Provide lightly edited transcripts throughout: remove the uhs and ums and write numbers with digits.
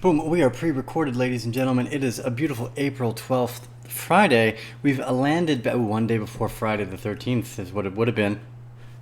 Boom, we are pre-recorded, ladies and gentlemen. It is a beautiful April 12th, Friday. We've landed one day before Friday the 13th is what it would have been.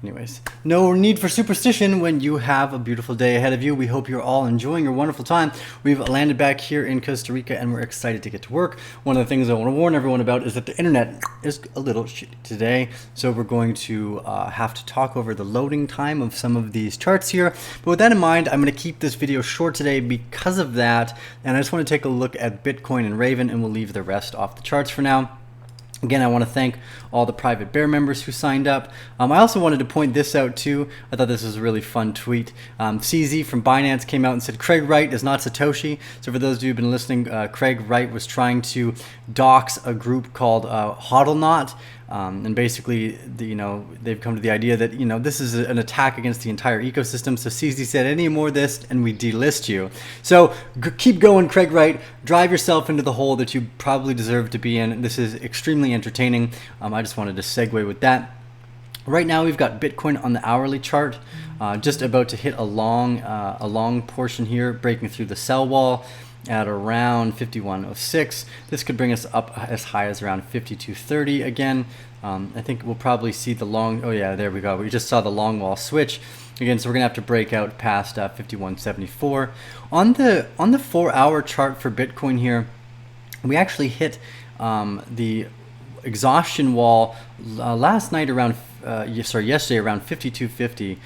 Anyways, no need for superstition when you have a beautiful day ahead of you. We hope you're all enjoying your wonderful time. We've landed back here in Costa Rica and we're excited to get to work. One of the things I want to warn everyone about is that the internet is a little shitty today. So we're going to have to talk over the loading time of some of these charts here. But with that in mind, I'm going to keep this video short today because of that. And I just want to take a look at Bitcoin and Raven, and we'll leave the rest off the charts for now. Again, I want to thank all the private bear members who signed up. I also wanted to point this out too. I thought this was a really fun tweet. CZ from Binance came out and said, Craig Wright is not Satoshi. So for those of you who've been listening, Craig Wright was trying to dox a group called HODLNOT. And basically, they've come to the idea that, this is an attack against the entire ecosystem. So CZ said, any more of this and we delist you. So keep going, Craig Wright. Drive yourself into the hole that you probably deserve to be in. This is extremely entertaining. I just wanted to segue with that. Right now, we've got Bitcoin on the hourly chart, just about to hit a long portion here, breaking through the sell wall at around 51.06. This could bring us up as high as around 52.30 again. I think we'll probably see the long, oh yeah, there we go. We just saw the long wall switch again, so we're gonna have to break out past 51.74. On the 4-hour chart for Bitcoin here, we actually hit the exhaustion wall last night around yesterday around 52.50,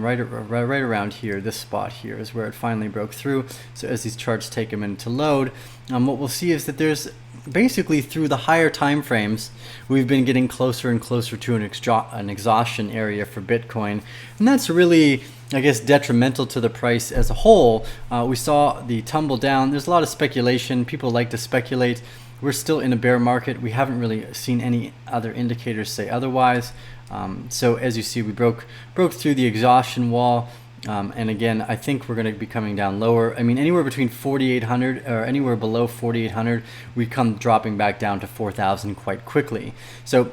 right around here. This spot here is where it finally broke through. So as these charts take a minute to load, what we'll see is that there's basically, through the higher time frames, we've been getting closer and closer to an exhaustion area for Bitcoin, and that's really, I guess, detrimental to the price as a whole. We saw the tumble down. There's a lot of speculation. People like to speculate. We're still in a bear market. We haven't really seen any other indicators say otherwise. So as you see, we broke through the exhaustion wall. And again, I think we're going to be coming down lower. I mean, anywhere between 4,800 or anywhere below 4,800, we come dropping back down to 4,000 quite quickly. So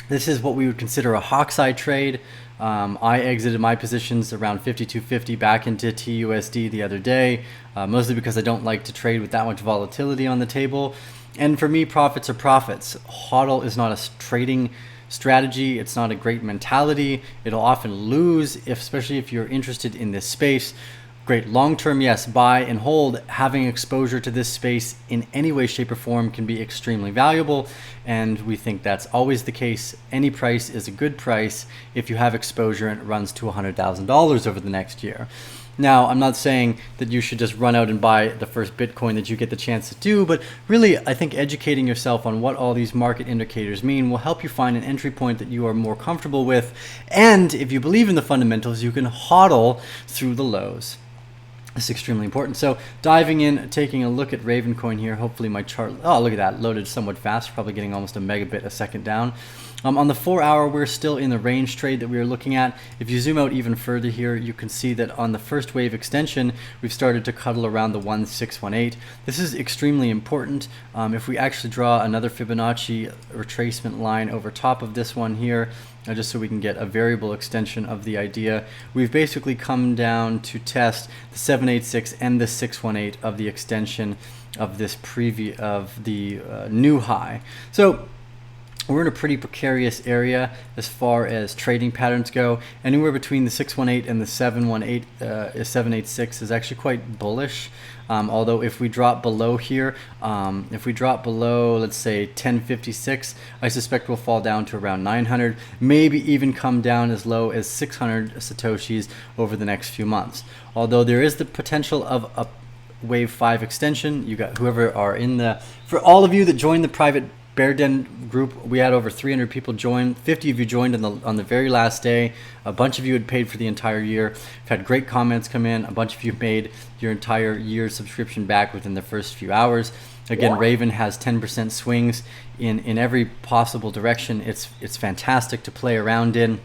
this is what we would consider a hawk's eye trade. I exited my positions around 52.50 back into TUSD the other day, mostly because I don't like to trade with that much volatility on the table. And for me, profits are profits. HODL is not a trading strategy. It's not a great mentality. It'll often lose, especially if you're interested in this space. Great long-term, yes, buy and hold. Having exposure to this space in any way, shape, or form can be extremely valuable, and we think that's always the case. Any price is a good price if you have exposure and it runs to $100,000 over the next year. Now, I'm not saying that you should just run out and buy the first Bitcoin that you get the chance to do, but really, I think educating yourself on what all these market indicators mean will help you find an entry point that you are more comfortable with. And if you believe in the fundamentals, you can hodl through the lows. It's extremely important. So diving in, taking a look at Ravencoin here. Hopefully my chart, oh, look at that, loaded somewhat fast, probably getting almost a megabit a second down. On the 4-hour, we're still in the range trade that we were looking at. If you zoom out even further here, you can see that on the first wave extension, we've started to cuddle around the 1618. This is extremely important. If we actually draw another Fibonacci retracement line over top of this one here, just so we can get a variable extension of the idea, we've basically come down to test the 786 and the 618 of the extension of this new high. So we're in a pretty precarious area as far as trading patterns go. Anywhere between the 618 and the 786 is actually quite bullish. Although if we drop below here, if we drop below, let's say 1056, I suspect we'll fall down to around 900, maybe even come down as low as 600 Satoshis over the next few months. Although there is the potential of a wave 5 extension. You got whoever are in the, for all of you that joined the private Bear Den group, we had over 300 people join. 50 of you joined on the very last day. A bunch of you had paid for the entire year. We've had great comments come in. A bunch of you made your entire year subscription back within the first few hours. Again, Raven has 10% swings in every possible direction. It's fantastic to play around in.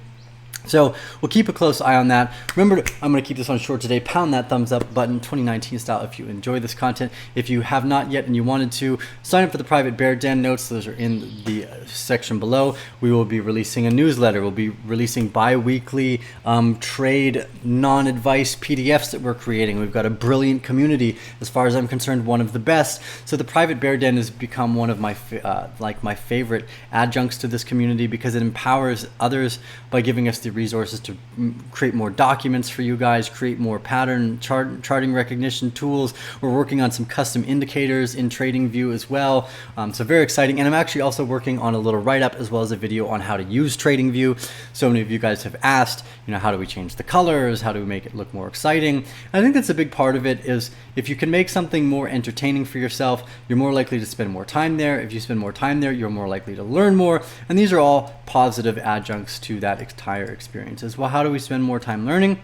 So we'll keep a close eye on that. Remember, I'm going to keep this one short today. Pound that thumbs up button, 2019 style, if you enjoy this content. If you have not yet and you wanted to, sign up for the private Bear Den notes. Those are in the section below. We will be releasing a newsletter. We'll be releasing bi-weekly trade non-advice PDFs that we're creating. We've got a brilliant community. As far as I'm concerned, one of the best. So the private Bear Den has become one of my my favorite adjuncts to this community, because it empowers others by giving us the resources to create more documents for you guys, create more pattern charting recognition tools. We're working on some custom indicators in TradingView as well. So very exciting. And I'm actually also working on a little write-up as well as a video on how to use TradingView. So many of you guys have asked, how do we change the colors? How do we make it look more exciting? And I think that's a big part of it, is if you can make something more entertaining for yourself, you're more likely to spend more time there. If you spend more time there, you're more likely to learn more. And these are all positive adjuncts to that entire experience. As well, how do we spend more time learning?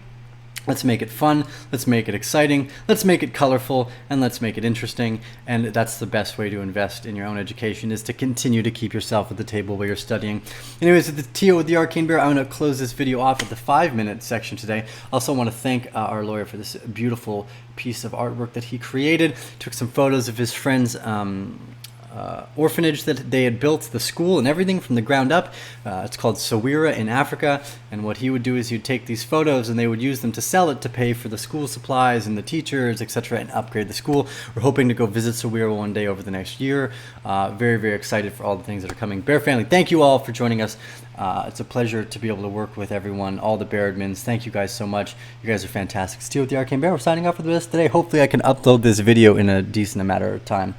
Let's make it fun, let's make it exciting, let's make it colorful, and let's make it interesting. And that's the best way to invest in your own education, is to continue to keep yourself at the table while you're studying. Anyways, the Tio with the Arcane Bear, I'm going to close this video off at the 5-minute section today. Also want to thank our lawyer for this beautiful piece of artwork that he created. Took some photos of his friend's orphanage that they had built, the school and everything from the ground up. It's called Sawira in Africa, and what he would do is he'd take these photos and they would use them to sell it to pay for the school supplies and the teachers, etc., and upgrade the school. We're hoping to go visit Sawira one day over the next year. Very, very excited for all the things that are coming. Bear family, thank you all for joining us. It's a pleasure to be able to work with everyone, all the Bear admins. Thank you guys so much. You guys are fantastic. Steel with the Arcane Bear, we're signing off for the rest today. Hopefully I can upload this video in a decent amount of time.